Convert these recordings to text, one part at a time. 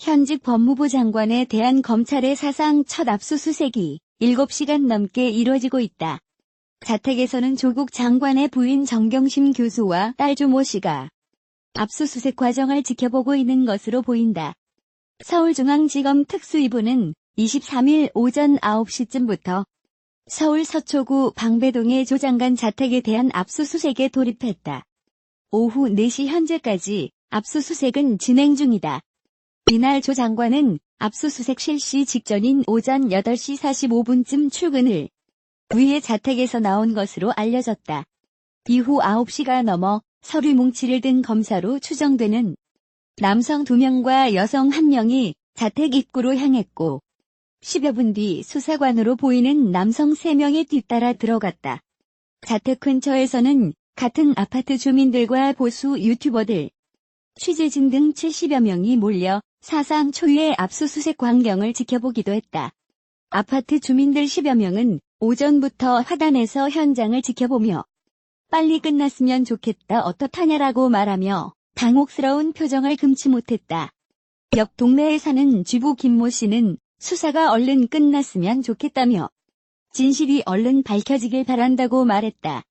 현직 법무부 장관에 대한 검찰의 사상 첫 압수수색이 7시간 넘게 이뤄지고 있다. 자택에서는 조국 장관의 부인 정경심 교수와 딸 조모 씨가 압수수색 과정을 지켜보고 있는 것으로 보인다. 서울중앙지검 특수위부는 23일 오전 9시쯤부터 서울 서초구 방배동의 조 장관 자택에 대한 압수수색에 돌입했다. 오후 4시 현재까지 압수수색은 진행 중이다. 이날 조 장관은 압수수색 실시 직전인 오전 8시 45분쯤 출근을 위해 자택에서 나온 것으로 알려졌다. 이후 9시가 넘어 서류 뭉치를 든 검사로 추정되는 남성 2명과 여성 1명이 자택 입구로 향했고 10여 분 뒤 수사관으로 보이는 남성 3명이 뒤따라 들어갔다. 자택 근처에서는 같은 아파트 주민들과 보수 유튜버들, 취재진 등 70여 명이 몰려 사상 초유의 압수수색 광경을 지켜보기도 했다. 아파트 주민들 10여 명은 오전부터 화단에서 현장을 지켜보며 빨리 끝났으면 좋겠다 어떡하냐라고 말하며 당혹스러운 표정을 금치 못했다. 옆 동네에 사는 주부 김모 씨는 수사가 얼른 끝났으면 좋겠다며 진실이 얼른 밝혀지길 바란다고 말했다.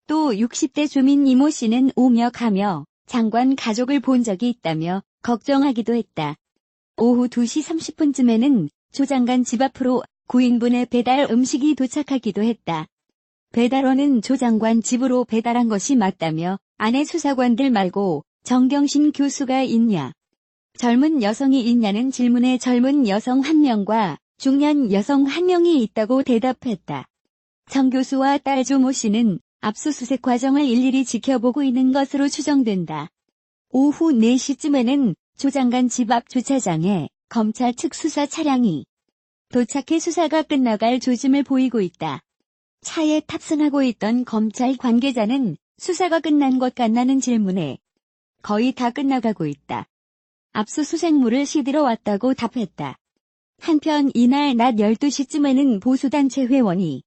또 60대 주민 이모 씨는 오며 가며 장관 가족을 본 적이 있다며 걱정하기도 했다. 오후 2시 30분쯤에는 조 장관 집 앞으로 9인분의 배달 음식이 도착하기도 했다. 배달원은 조 장관 집으로 배달한 것이 맞다며 안에 수사관들 말고 정경심 교수가 있냐, 젊은 여성이 있냐는 질문에 젊은 여성 1명과 중년 여성 1명이 있다고 대답했다. 정 교수와 딸 조모 씨는 압수수색 과정을 일일이 지켜보고 있는 것으로 추정된다. 오후 4시쯤에는 조 장관 집 앞 주차장에 검찰 측 수사 차량이 도착해 수사가 끝나갈 조짐을 보이고 있다. 차에 탑승하고 있던 검찰 관계자는 수사가 끝난 것 같나는 질문에 거의 다 끝나가고 있다. 압수수색물을 씻으러 왔다고 답했다. 한편 이날 낮 12시쯤에는 보수단체 회원이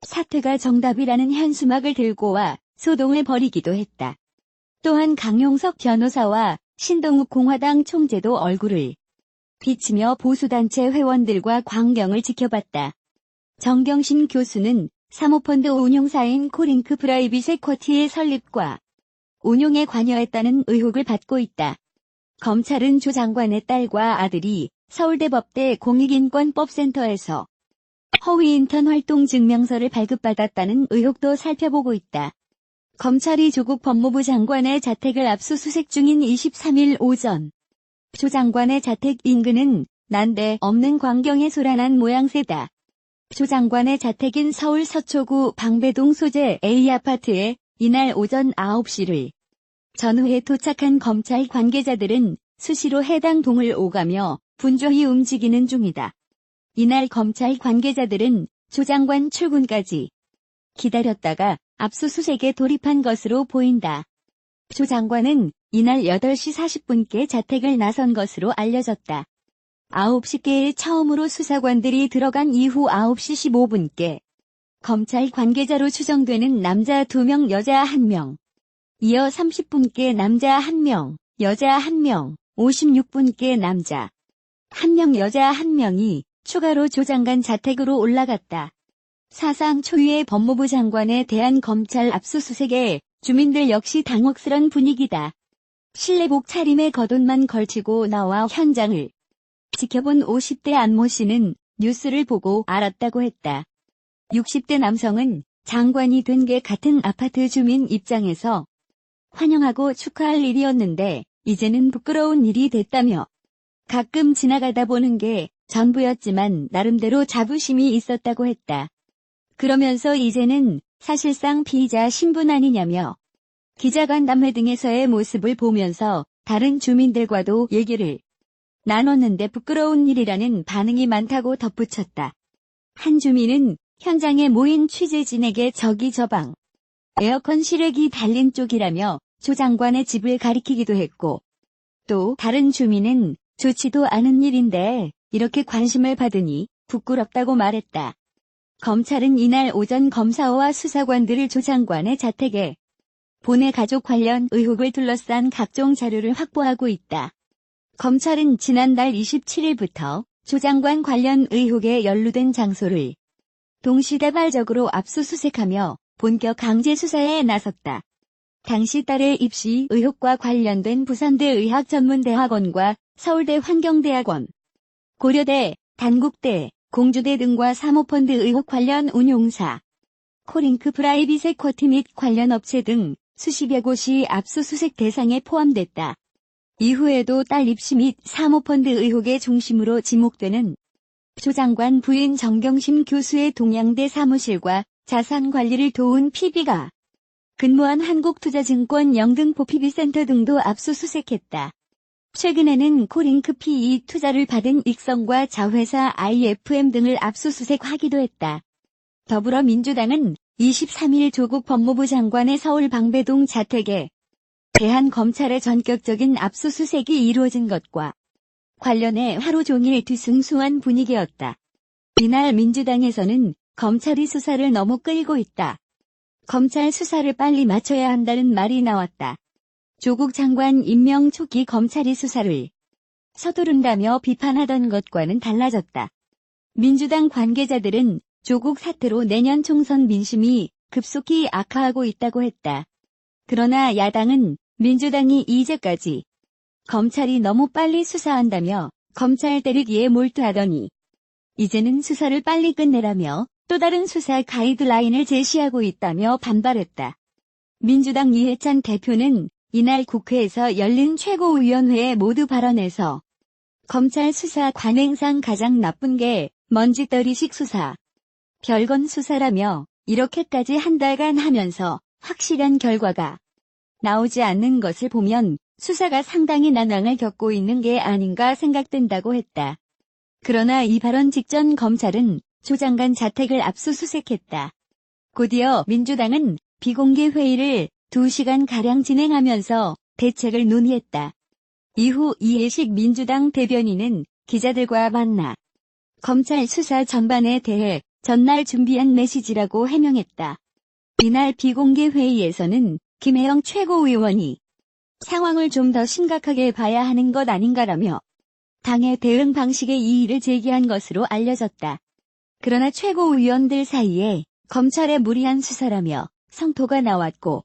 사퇴가 정답이라는 현수막을 들고 와 소동을 벌이기도 했다. 또한 강용석 변호사와 신동욱 공화당 총재도 얼굴을 비치며 보수단체 회원들과 광경을 지켜봤다. 정경심 교수는 사모펀드 운용사인 코링크 프라이빗 에쿼티의 설립과 운용에 관여했다는 의혹을 받고 있다. 검찰은 조 장관의 딸과 아들이 서울대법대 공익인권법센터에서 허위 인턴 활동 증명서를 발급받았다는 의혹도 살펴보고 있다. 검찰이 조국 법무부 장관의 자택을 압수수색 중인 23일 오전 조 장관의 자택 인근은 난데없는 광경에 소란한 모양새다. 조 장관의 자택인 서울 서초구 방배동 소재 A아파트에 이날 오전 9시를 전후에 도착한 검찰 관계자들은 수시로 해당 동을 오가며 분주히 움직이는 중이다. 이날 검찰 관계자들은 조 장관 출근까지 기다렸다가 압수수색에 돌입한 것으로 보인다. 조 장관은 이날 8시 40분께 자택을 나선 것으로 알려졌다. 9시께에 처음으로 수사관들이 들어간 이후 9시 15분께 검찰 관계자로 추정되는 남자 2명, 여자 1명, 이어 30분께 남자 1명, 여자 1명, 56분께 남자 1명, 여자 1명이 추가로 조 장관 자택으로 올라갔다. 사상 초유의 법무부 장관에 대한 검찰 압수수색에 주민들 역시 당혹스런 분위기다. 실내복 차림에 겉옷만 걸치고 나와 현장을 지켜본 50대 안모 씨는 뉴스를 보고 알았다고 했다. 60대 남성은 장관이 된 게 같은 아파트 주민 입장에서 환영하고 축하할 일이었는데 이제는 부끄러운 일이 됐다며 가끔 지나가다 보는 게 전부였지만 나름대로 자부심이 있었다고 했다. 그러면서 이제는 사실상 피의자 신분 아니냐며 기자간담회 등에서의 모습을 보면서 다른 주민들과도 얘기를 나눴는데 부끄러운 일이라는 반응이 많다고 덧붙였다. 한 주민은 현장에 모인 취재진에게 저기 저 방 에어컨 실외기 달린 쪽이라며 조 장관의 집을 가리키기도 했고 또 다른 주민은 좋지도 않은 일인데 이렇게 관심을 받으니 부끄럽다고 말했다. 검찰은 이날 오전 검사와 수사관들을 조 장관의 자택에 보내 가족 관련 의혹을 둘러싼 각종 자료를 확보하고 있다. 검찰은 지난달 27일부터 조 장관 관련 의혹에 연루된 장소를 동시다발적으로 압수수색하며 본격 강제 수사에 나섰다. 당시 딸의 입시 의혹과 관련된 부산대 의학전문대학원과 서울대 환경대학원, 고려대, 단국대, 공주대 등과 사모펀드 의혹 관련 운용사, 코링크 프라이빗 에쿼티 및 관련 업체 등 수십여 곳이 압수수색 대상에 포함됐다. 이후에도 딸 입시 및 사모펀드 의혹의 중심으로 지목되는 조 장관 부인 정경심 교수의 동양대 사무실과 자산 관리를 도운 PB가 근무한 한국투자증권 영등포 PB센터 등도 압수수색했다. 최근에는 코링크 PE 투자를 받은 익성과 자회사 IFM 등을 압수수색하기도 했다. 더불어민주당은 23일 조국 법무부 장관의 서울 방배동 자택에 대한 검찰의 전격적인 압수수색이 이루어진 것과 관련해 하루 종일 뒤숭숭한 분위기였다. 이날 민주당에서는 검찰이 수사를 너무 끌고 있다. 검찰 수사를 빨리 마쳐야 한다는 말이 나왔다. 조국 장관 임명 초기 검찰이 수사를 서두른다며 비판하던 것과는 달라졌다. 민주당 관계자들은 조국 사태로 내년 총선 민심이 급속히 악화하고 있다고 했다. 그러나 야당은 민주당이 이제까지 검찰이 너무 빨리 수사한다며 검찰 때리기에 몰두하더니 이제는 수사를 빨리 끝내라며 또 다른 수사 가이드라인을 제시하고 있다며 반발했다. 민주당 이해찬 대표는 이날 국회에서 열린 최고위원회에 모두 발언해서 검찰 수사 관행상 가장 나쁜 게 먼지떨이식 수사, 별건 수사라며 이렇게까지 한 달간 하면서 확실한 결과가 나오지 않는 것을 보면 수사가 상당히 난항을 겪고 있는 게 아닌가 생각된다고 했다. 그러나 이 발언 직전 검찰은 조 장관 자택을 압수수색했다. 곧이어 민주당은 비공개 회의를 2시간가량 진행하면서 대책을 논의했다. 이후 이해식 민주당 대변인은 기자들과 만나 검찰 수사 전반에 대해 전날 준비한 메시지라고 해명했다. 이날 비공개 회의에서는 김혜영 최고위원이 상황을 좀 더 심각하게 봐야 하는 것 아닌가라며 당의 대응 방식에 이의를 제기한 것으로 알려졌다. 그러나 최고위원들 사이에 검찰의 무리한 수사라며 성토가 나왔고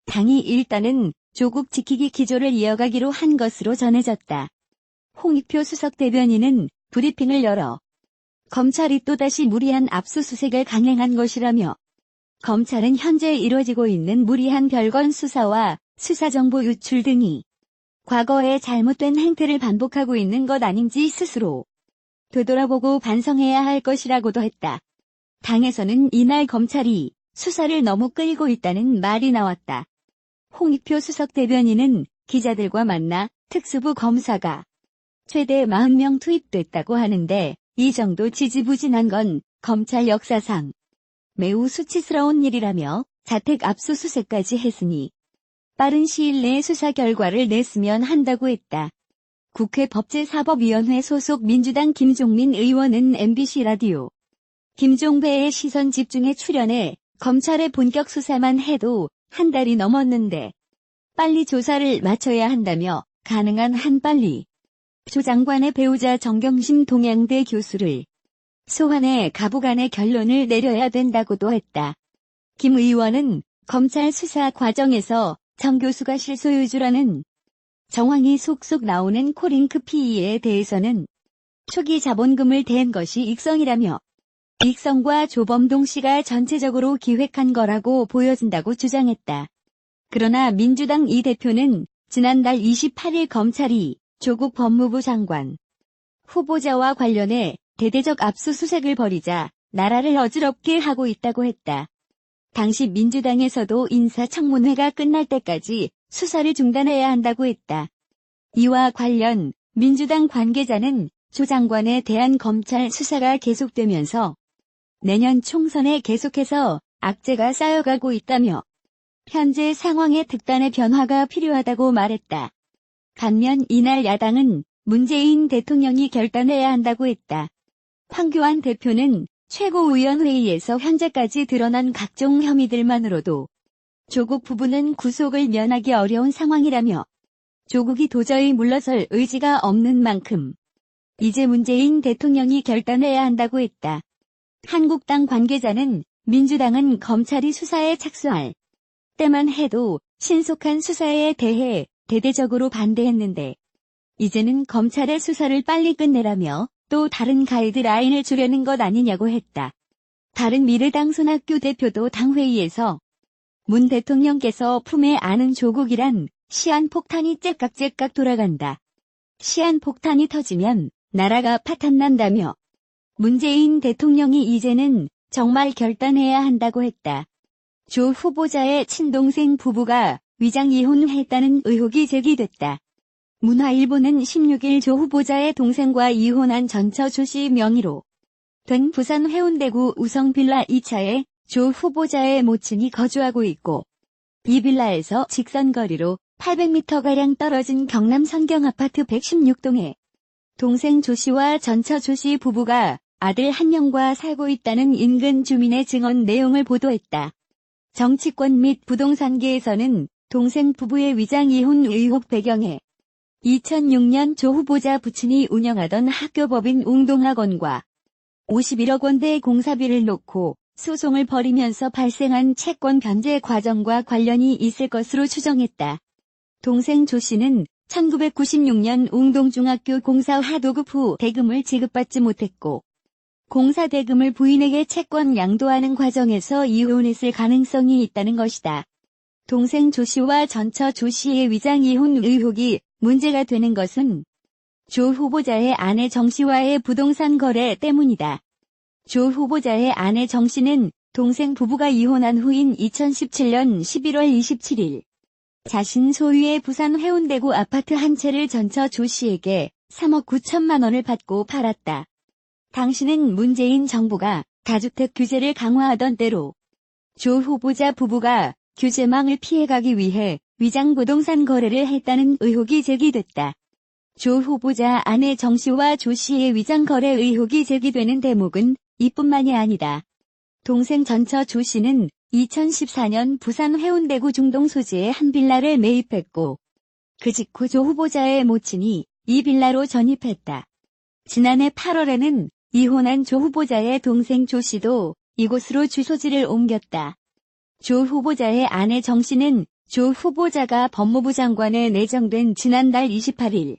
당이 일단은 조국 지키기 기조를 이어가기로 한 것으로 전해졌다. 홍익표 수석 대변인은 브리핑을 열어 검찰이 또다시 무리한 압수수색을 강행한 것이라며 검찰은 현재 이뤄지고 있는 무리한 별건 수사와 수사정보 유출 등이 과거의 잘못된 행태를 반복하고 있는 것 아닌지 스스로 되돌아보고 반성해야 할 것이라고도 했다. 당에서는 이날 검찰이 수사를 너무 끌고 있다는 말이 나왔다. 홍익표 수석 대변인은 기자들과 만나 특수부 검사가 최대 40명 투입됐다고 하는데 이 정도 지지부진한 건 검찰 역사상 매우 수치스러운 일이라며 자택 압수수색까지 했으니 빠른 시일 내에 수사 결과를 냈으면 한다고 했다. 국회 법제사법위원회 소속 민주당 김종민 의원은 MBC 라디오 김종배의 시선 집중에 출연해 검찰의 본격 수사만 해도 한 달이 넘었는데 빨리 조사를 마쳐야 한다며 가능한 한 빨리 조 장관의 배우자 정경심 동양대 교수를 소환해 가부간의 결론을 내려야 된다고도 했다. 김 의원은 검찰 수사 과정에서 정 교수가 실소유주라는 정황이 속속 나오는 코링크 PE에 대해서는 초기 자본금을 댄 것이 익성이라며 익성과 조범동 씨가 전체적으로 기획한 거라고 보여진다고 주장했다. 그러나 민주당 이 대표는 지난달 28일 검찰이 조국 법무부 장관 후보자와 관련해 대대적 압수수색을 벌이자 나라를 어지럽게 하고 있다고 했다. 당시 민주당에서도 인사청문회가 끝날 때까지 수사를 중단해야 한다고 했다. 이와 관련 민주당 관계자는 조 장관에 대한 검찰 수사가 계속되면서 내년 총선에 계속해서 악재가 쌓여가고 있다며 현재 상황에 특단의 변화가 필요하다고 말했다. 반면 이날 야당은 문재인 대통령이 결단해야 한다고 했다. 황교안 대표는 최고위원회의에서 현재까지 드러난 각종 혐의들만으로도 조국 부부는 구속을 면하기 어려운 상황이라며 조국이 도저히 물러설 의지가 없는 만큼 이제 문재인 대통령이 결단해야 한다고 했다. 한국당 관계자는 민주당은 검찰이 수사에 착수할 때만 해도 신속한 수사에 대해 대대적으로 반대했는데 이제는 검찰의 수사를 빨리 끝내라며 또 다른 가이드라인을 주려는 것 아니냐고 했다. 다른 미래당 손학규 대표도 당회의에서 문 대통령께서 품에 안은 조국이란 시한폭탄이 째깍째깍 돌아간다. 시한폭탄이 터지면 나라가 파탄난다며 문재인 대통령이 이제는 정말 결단해야 한다고 했다. 조 후보자의 친동생 부부가 위장 이혼했다는 의혹이 제기됐다. 문화일보는 16일 조 후보자의 동생과 이혼한 전처 조씨 명의로 된 부산 해운대구 우성빌라 2차에 조 후보자의 모친이 거주하고 있고 이 빌라에서 직선거리로 800m가량 떨어진 경남 선경아파트 116동에 동생 조씨와 전처 조씨 부부가 아들 1명과 살고 있다는 인근 주민의 증언 내용을 보도했다. 정치권 및 부동산계에서는 동생 부부의 위장 이혼 의혹 배경에 2006년 조 후보자 부친이 운영하던 학교법인 웅동학원과 51억 원대의 공사비를 놓고 소송을 벌이면서 발생한 채권 변제 과정과 관련이 있을 것으로 추정했다. 동생 조 씨는 1996년 웅동중학교 공사 하도급 후 대금을 지급받지 못했고 공사 대금을 부인에게 채권 양도하는 과정에서 이혼했을 가능성이 있다는 것이다. 동생 조 씨와 전처 조 씨의 위장 이혼 의혹이 문제가 되는 것은 조 후보자의 아내 정 씨와의 부동산 거래 때문이다. 조 후보자의 아내 정 씨는 동생 부부가 이혼한 후인 2017년 11월 27일 자신 소유의 부산 해운대구 아파트 한 채를 전처 조 씨에게 3억 9천만 원을 받고 팔았다. 당시는 문재인 정부가 다주택 규제를 강화하던 때로 조 후보자 부부가 규제망을 피해가기 위해 위장 부동산 거래를 했다는 의혹이 제기됐다. 조 후보자 아내 정 씨와 조 씨의 위장 거래 의혹이 제기되는 대목은 이뿐만이 아니다. 동생 전처 조 씨는 2014년 부산 해운대구 중동 소재의 한 빌라를 매입했고 그 직후 조 후보자의 모친이 이 빌라로 전입했다. 지난해 8월에는 이혼한 조 후보자의 동생 조 씨도 이곳으로 주소지를 옮겼다. 조 후보자의 아내 정 씨는 조 후보자가 법무부 장관에 내정된 지난달 28일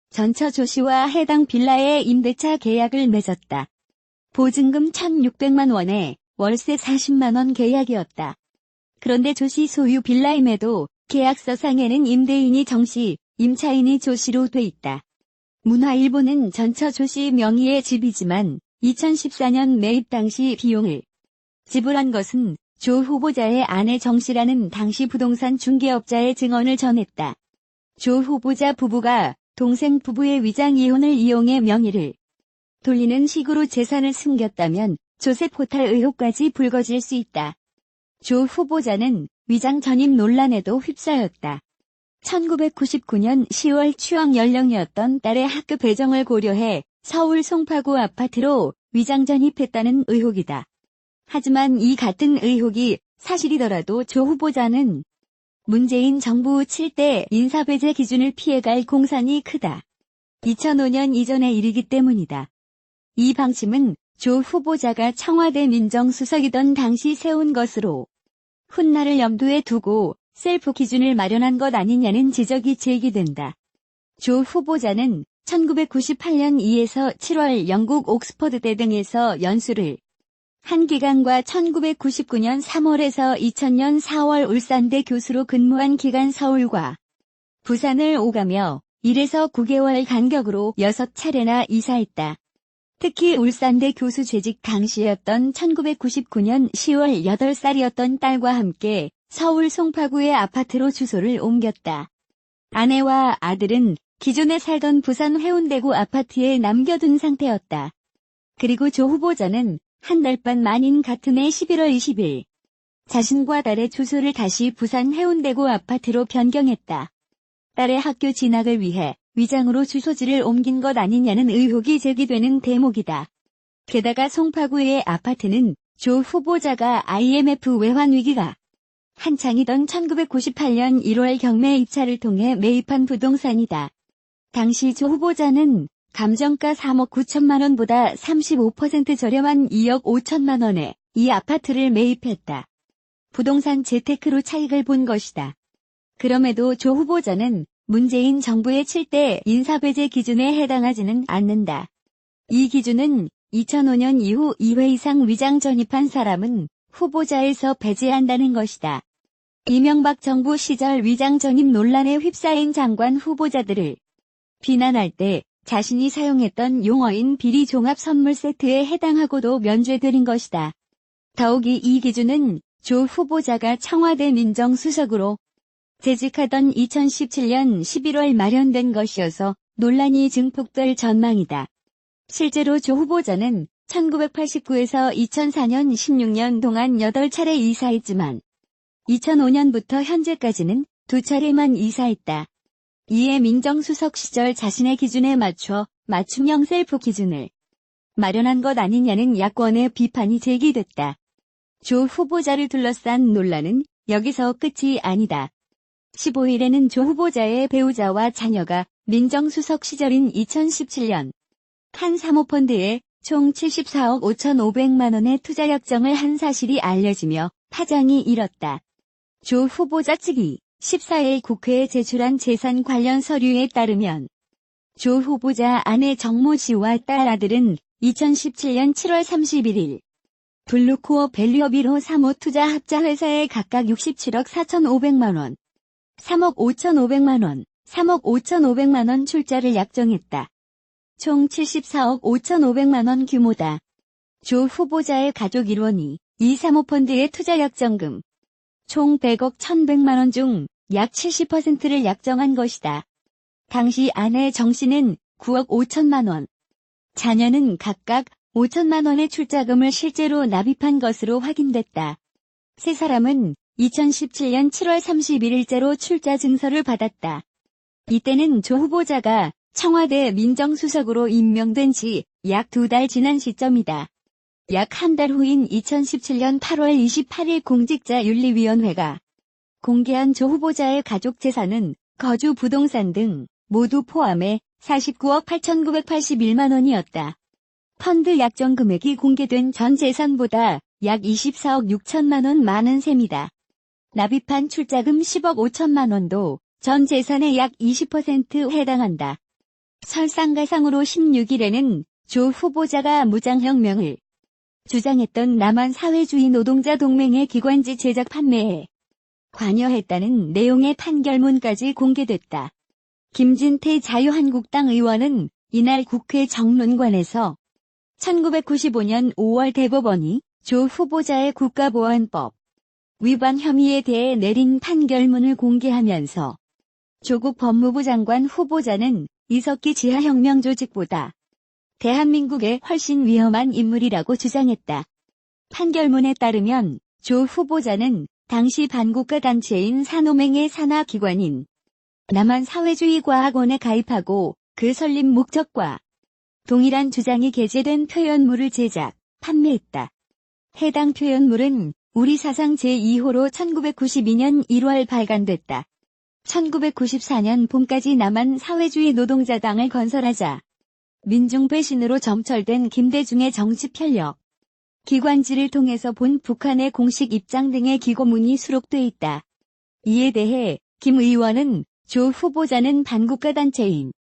전처 조 씨와 해당 빌라의 임대차 계약을 맺었다. 보증금 1,600만 원에 월세 40만 원 계약이었다. 그런데 조 씨 소유 빌라임에도 계약서상에는 임대인이 정 씨, 임차인이 조 씨로 돼 있다. 문화일보는 전처 조 씨 명의의 집이지만 2014년 매입 당시 비용을 지불한 것은 조 후보자의 아내 정 씨라는 당시 부동산 중개업자의 증언을 전했다. 조 후보자 부부가 동생 부부의 위장 이혼을 이용해 명의를 돌리는 식으로 재산을 숨겼다면 조세 포탈 의혹까지 불거질 수 있다. 조 후보자는 위장 전입 논란에도 휩싸였다. 1999년 10월 취업 연령이었던 딸의 학교 배정을 고려해 서울 송파구 아파트로 위장 전입했다는 의혹이다. 하지만 이 같은 의혹이 사실이더라도 조 후보자는 문재인 정부 7대 인사배제 기준을 피해갈 공산이 크다. 2005년 이전의 일이기 때문이다. 이 방침은 조 후보자가 청와대 민정수석이던 당시 세운 것으로 훗날을 염두에 두고 셀프 기준을 마련한 것 아니냐는 지적이 제기된다. 조 후보자는 1998년 2에서 7월 영국 옥스퍼드대 등에서 연수를 한 기간과 1999년 3월에서 2000년 4월 울산대 교수로 근무한 기간 서울과 부산을 오가며 1에서 9개월 간격으로 6차례나 이사했다. 특히 울산대 교수 재직 당시였던 1999년 10월 8살이었던 딸과 함께 서울 송파구의 아파트로 주소를 옮겼다. 아내와 아들은 기존에 살던 부산 해운대구 아파트에 남겨둔 상태였다. 그리고 조 후보자는 한 달 반 만인 같은 해 11월 20일 자신과 딸의 주소를 다시 부산 해운대구 아파트로 변경했다. 딸의 학교 진학을 위해 위장으로 주소지를 옮긴 것 아니냐는 의혹이 제기되는 대목이다. 게다가 송파구의 아파트는 조 후보자가 IMF 외환 위기가 한창이던 1998년 1월 경매 입찰을 통해 매입한 부동산이다. 당시 조 후보자는 감정가 3억 9천만 원보다 35% 저렴한 2억 5천만 원에 이 아파트를 매입했다. 부동산 재테크로 차익을 본 것이다. 그럼에도 조 후보자는 문재인 정부의 7대 인사배제 기준에 해당하지는 않는다. 이 기준은 2005년 이후 2회 이상 위장 전입한 사람은 후보자에서 배제한다는 것이다. 이명박 정부 시절 위장 전입 논란에 휩싸인 장관 후보자들을 비난할 때 자신이 사용했던 용어인 비리 종합 선물 세트에 해당하고도 면죄드린 것이다. 더욱이 이 기준은 조 후보자가 청와대 민정수석으로 재직하던 2017년 11월 마련된 것이어서 논란이 증폭될 전망이다. 실제로 조 후보자는 1989에서 2004년 16년 동안 8차례 이사했지만 2005년부터 현재까지는 2차례만 이사했다. 이에 민정수석 시절 자신의 기준에 맞춰 맞춤형 셀프 기준을 마련한 것 아니냐는 야권의 비판이 제기됐다. 조 후보자를 둘러싼 논란은 여기서 끝이 아니다. 15일에는 조 후보자의 배우자와 자녀가 민정수석 시절인 2017년 한 사모펀드에 총 74억 5,500만 원의 투자 약정을 한 사실이 알려지며 파장이 일었다. 조 후보자 측이 14일 국회에 제출한 재산 관련 서류에 따르면 조 후보자 아내 정모 씨와 딸 아들은 2017년 7월 31일 블루코어 밸류업으로 사모투자 합자회사에 각각 67억 4,500만 원, 3억 5,500만 원, 3억 5,500만 원 출자를 약정했다. 총 74억 5,500만 원 규모다. 조 후보자의 가족 일원이 이 사모펀드의 투자 약정금 총 100억 1,100만 원 중 약 70%를 약정한 것이다. 당시 아내 정 씨는 9억 5천만 원, 자녀는 각각 5천만 원의 출자금을 실제로 납입한 것으로 확인됐다. 세 사람은 2017년 7월 31일자로 출자 증서를 받았다. 이때는 조 후보자가 청와대 민정수석으로 임명된 지 약 2달 지난 시점이다. 약 한 달 후인 2017년 8월 28일 공직자윤리위원회가 공개한 조 후보자의 가족 재산은 거주 부동산 등 모두 포함해 49억 8,981만 원이었다. 펀드 약정 금액이 공개된 전 재산보다 약 24억 6천만 원 많은 셈이다. 납입한 출자금 10억 5천만 원도 전 재산의 약 20% 해당한다. 설상가상으로 16일에는 조 후보자가 무장혁명을 주장했던 남한사회주의 노동자 동맹의 기관지 제작 판매에 관여했다는 내용의 판결문까지 공개됐다. 김진태 자유한국당 의원은 이날 국회 정론관에서 1995년 5월 대법원이 조 후보자의 국가보안법 위반 혐의에 대해 내린 판결문을 공개하면서 조국 법무부 장관 후보자는 이석기 지하혁명 조직보다 대한민국에 훨씬 위험한 인물이라고 주장했다. 판결문에 따르면 조 후보자는 당시 반국가 단체인 산호맹의 산하기관인 남한사회주의과학원에 가입하고 그 설립 목적과 동일한 주장이 게재된 표현물을 제작, 판매했다. 해당 표현물은 우리 사상 제2호로 1992년 1월 발간됐다. 1994년 봄까지 남한사회주의 노동자당을 건설하자 민중배신으로 점철된 김대중의 정치 편력, 기관지를 통해서 본 북한의 공식 입장 등의 기고문이 수록돼 있다. 이에 대해 김 의원은 조 후보자는 반국가 단체인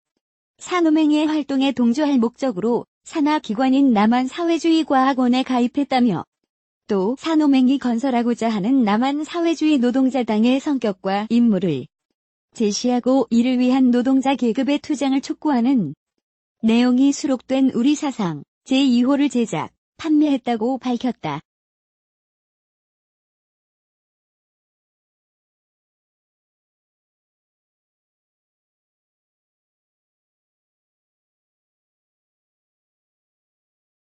산호맹의 활동에 동조할 목적으로 산하기관인 남한사회주의과학원에 가입했다며 또 산호맹이 건설하고자 하는 남한사회주의 노동자당의 성격과 임무를 제시하고 이를 위한 노동자 계급의 투쟁을 촉구하는 내용이 수록된 우리 사상 제2호를 제작, 판매했다고 밝혔다.